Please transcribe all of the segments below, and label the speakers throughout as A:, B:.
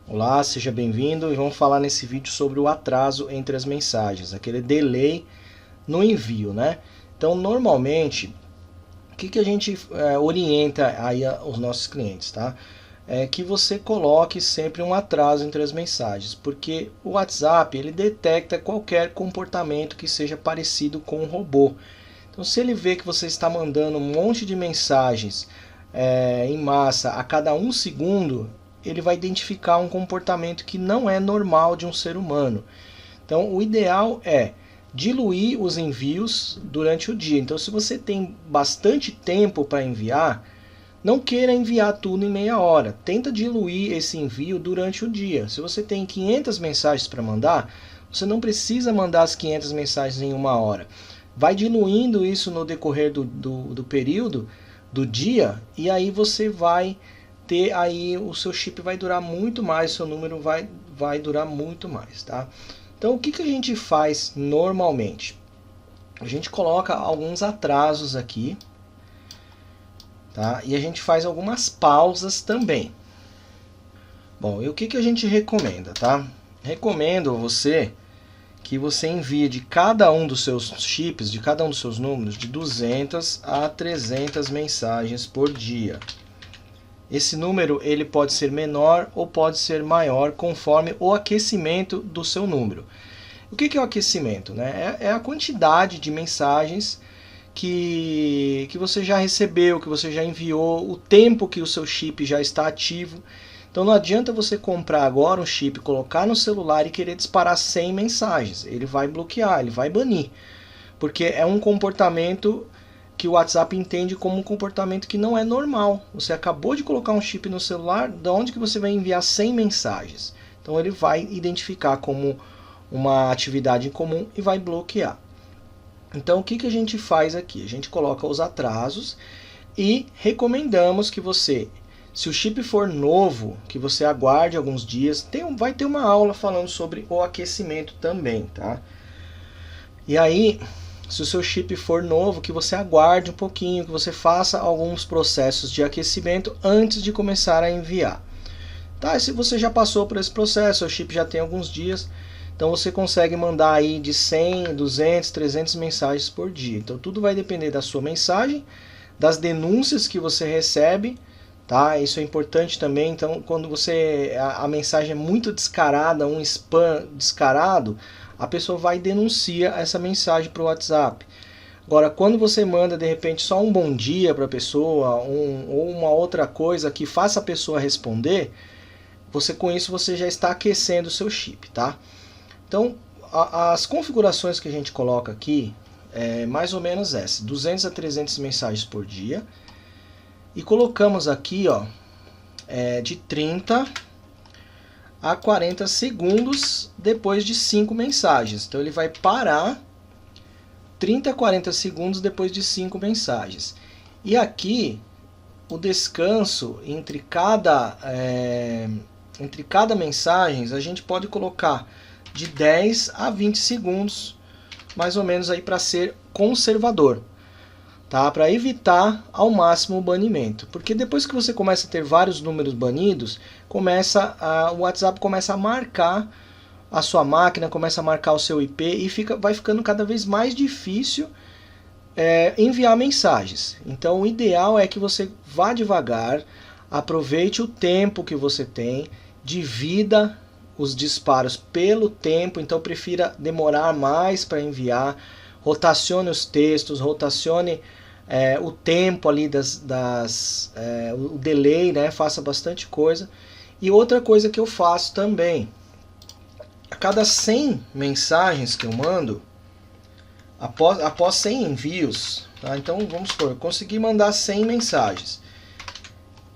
A: Olá, seja bem-vindo e vamos falar nesse vídeo sobre o atraso entre as mensagens, aquele delay no envio, né? Então, normalmente, o que a gente orienta aí aos nossos clientes, tá? É que você coloque sempre um atraso entre as mensagens, porque o WhatsApp ele detecta qualquer comportamento que seja parecido com um robô. Então, se ele vê que você está mandando um monte de mensagens em massa a cada um segundo, ele vai identificar um comportamento que não é normal de um ser humano. Então, o ideal é diluir os envios durante o dia. Então, se você tem bastante tempo para enviar, não queira enviar tudo em meia hora. Tenta diluir esse envio durante o dia. Se você tem 500 mensagens para mandar, você não precisa mandar as 500 mensagens em uma hora. Vai diluindo isso no decorrer do período, do dia, e aí você vai ter aí, o seu chip vai durar muito mais, o seu número vai durar muito mais, tá? Então, o que a gente faz normalmente? A gente coloca alguns atrasos aqui, tá? E a gente faz algumas pausas também. Bom, e o que a gente recomenda, tá? Recomendo que você envie de cada um dos seus chips, de cada um dos seus números, de 200 a 300 mensagens por dia. Esse número ele pode ser menor ou pode ser maior conforme o aquecimento do seu número. O que é o aquecimento? Né? É a quantidade de mensagens que você já recebeu, que você já enviou, o tempo que o seu chip já está ativo. Então não adianta você comprar agora um chip, colocar no celular e querer disparar 100 mensagens. Ele vai bloquear, ele vai banir. Porque é um comportamento que o WhatsApp entende como um comportamento que não é normal. Você acabou de colocar um chip no celular, de onde que você vai enviar 100 mensagens? Então ele vai identificar como uma atividade incomum e vai bloquear. Então o que a gente faz aqui? A gente coloca os atrasos e recomendamos que você, se o chip for novo, que você aguarde alguns dias. Vai ter uma aula falando sobre o aquecimento também, tá? E aí, se o seu chip for novo, que você aguarde um pouquinho, que você faça alguns processos de aquecimento antes de começar a enviar. Tá? E se você já passou por esse processo, o chip já tem alguns dias, então você consegue mandar aí de 100, 200, 300 mensagens por dia. Então tudo vai depender da sua mensagem, das denúncias que você recebe, tá? Isso é importante também. Então quando a mensagem é muito descarada, um spam descarado, a pessoa vai e denuncia essa mensagem para o WhatsApp. Agora, quando você manda de repente só um bom dia para a pessoa, ou uma outra coisa que faça a pessoa responder, com isso você já está aquecendo o seu chip, tá? Então, as configurações que a gente coloca aqui é mais ou menos essa, 200 a 300 mensagens por dia. E colocamos aqui, ó, de 30 a 40 segundos depois de 5 mensagens. Então ele vai parar 30 a 40 segundos depois de 5 mensagens. E aqui, o descanso entre cada mensagem, a gente pode colocar de 10 a 20 segundos, mais ou menos aí para ser conservador, tá? Para evitar ao máximo o banimento. Porque depois que você começa a ter vários números banidos, o WhatsApp começa a marcar a sua máquina, começa a marcar o seu IP e vai ficando cada vez mais difícil enviar mensagens. Então o ideal é que você vá devagar, aproveite o tempo que você tem, divida os disparos pelo tempo, então prefira demorar mais para enviar, rotacione os textos, rotacione o tempo ali o delay, né? Faça bastante coisa. E outra coisa que eu faço também, a cada 100 mensagens que eu mando, após 100 envios, tá? Então vamos supor, eu consegui mandar 100 mensagens,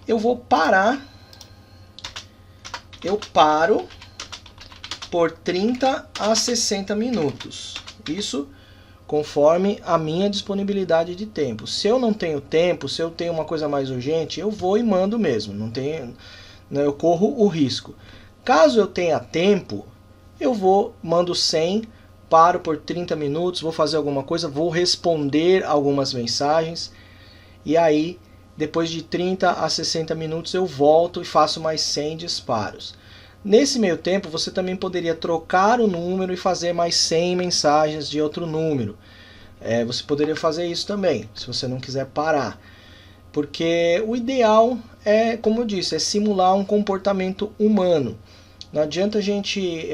A: eu vou parar, eu paro por 30 a 60 minutos. Isso conforme a minha disponibilidade de tempo. Se eu não tenho tempo, se eu tenho uma coisa mais urgente, eu vou e mando mesmo. Eu corro o risco. Caso eu tenha tempo, mando 100, paro por 30 minutos, vou fazer alguma coisa, vou responder algumas mensagens. E aí, depois de 30 a 60 minutos, eu volto e faço mais 100 disparos. Nesse meio tempo, você também poderia trocar o número e fazer mais 100 mensagens de outro número. Você poderia fazer isso também, se você não quiser parar. Porque o ideal é, como eu disse, é simular um comportamento humano. Não adianta a gente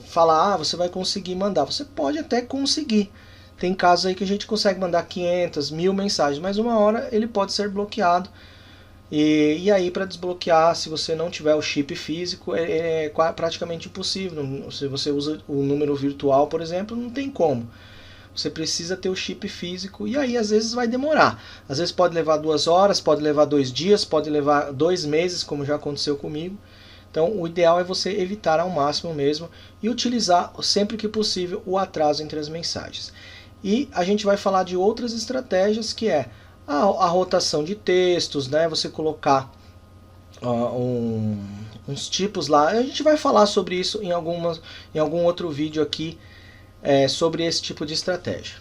A: falar, você vai conseguir mandar. Você pode até conseguir. Tem casos aí que a gente consegue mandar 500, 1000 mensagens, mas uma hora ele pode ser bloqueado. E aí, para desbloquear, se você não tiver o chip físico, é praticamente impossível. Se você usa o número virtual, por exemplo, não tem como. Você precisa ter o chip físico e aí às vezes vai demorar. Às vezes pode levar 2 horas, pode levar 2 dias, pode levar 2 meses, como já aconteceu comigo. Então o ideal é você evitar ao máximo mesmo e utilizar sempre que possível o atraso entre as mensagens. E a gente vai falar de outras estratégias, que é a rotação de textos, né? Você colocar uns tipos lá. A gente vai falar sobre isso em algum outro vídeo aqui, sobre esse tipo de estratégia.